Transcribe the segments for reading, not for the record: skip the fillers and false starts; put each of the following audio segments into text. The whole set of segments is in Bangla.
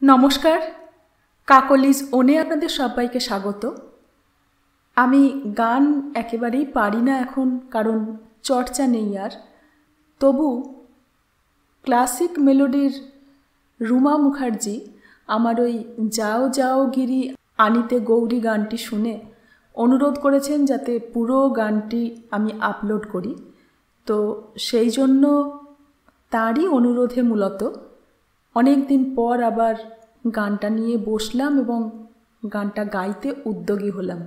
নমস্কার, কাকলিজ ওনে আপনাদের সবাইকে স্বাগত। আমি গান একেবারেই পারি না এখন, কারণ চর্চা নেই আর। তবু ক্লাসিক মেলোডির রুমা মুখার্জি আমার ওই যাও যাও গিরি আনিতে গৌরী গানটি শুনে অনুরোধ করেছেন যাতে পুরো গানটি আমি আপলোড করি। তো সেই জন্য তারই অনুরোধে মূলত অনেক দিন পর আবার গানটা নিয়ে বসলাম এবং গানটা গাইতে উদ্যোগী হলাম।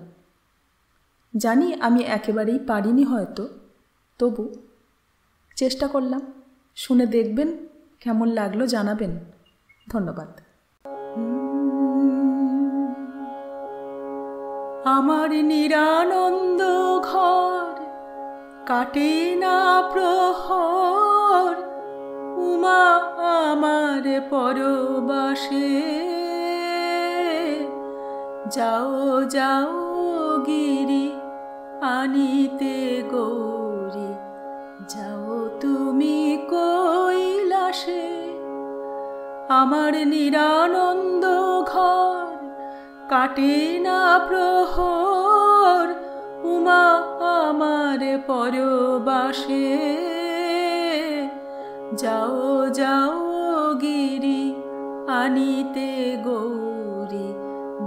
জানি আমি একেবারেই পারিনি হয়তো, তবু চেষ্টা করলাম। শুনে দেখবেন, কেমন লাগলো জানাবেন। ধন্যবাদ। আমার নিরানন্দ ঘর কাটে না প্রহর, উমা আমার পরবাসে। যাও যাও গিরি আনিতে গৌরী, যাও তুমি কৈলাসে। আমার নিরানন্দ ঘর কাটে না প্রহর, উমা আমার পরবাসে। যাও যাও গিরি আনিতে গৌরী,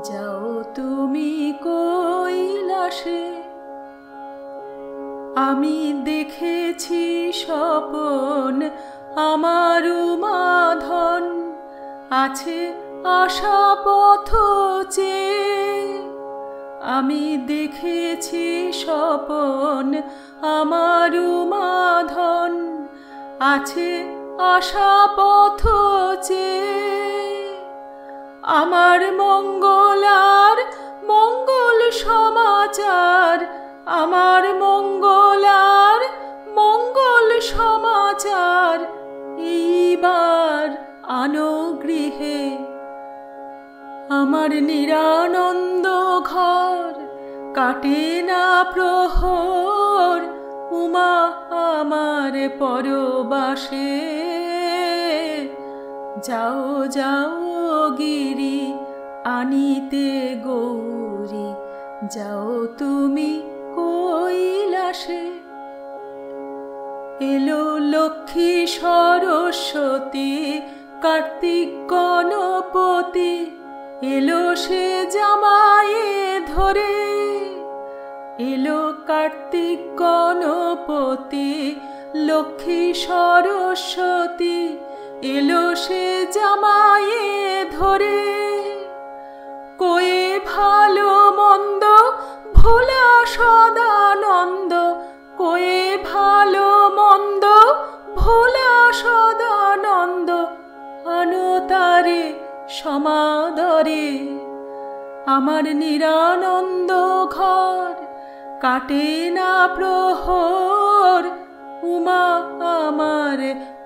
যাও তুমি কৈলাসে। আমি দেখেছি স্বপন আমার উমাধন, আছে আশা পথ চেয়ে। আমি দেখেছি স্বপন আমার উমাধন, আছে আশা পথ চেয়ে। আমার মঙ্গলার মঙ্গল সমাচার, আমার মঙ্গলার মঙ্গল সমাচার এইবার আনো গৃহে। আমার নিরানন্দ ঘর কাটে না প্রহর, উমা আমার পরবাসে। যাও যাও গিরি আনিতে গৌরী, যাও তুমি কৈলাসে। এলো লক্ষ্মী সরস্বতী কার্তিক গণপতি, এলো সে জামায়ে ধরে। এলো কার্তিক গণপতি লক্ষ্মী সরস্বতী, এলো সে জামায়ে ধরে। কয়ে ভালো মন্দ ভোলা সদানন্দ, কয়ে ভালো মন্দ ভোলা সদানন্দ, আনো তারে সমাদরে। আমার নিরানন্দ ঘর কাটে না প্রহর, উমা আমার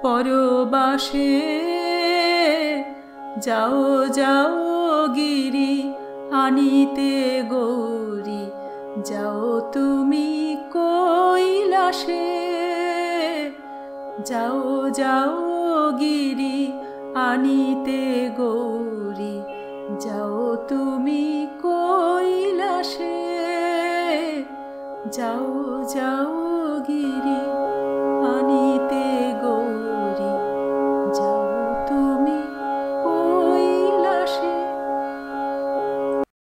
পরবাসে। যাও যাও গিরি আনিতে গৌরী, যাও তুমি কৈলাসে। যাও যাও গিরি আনিতে গৌরী, যাও তুমি কৈলাসে। যাও যাও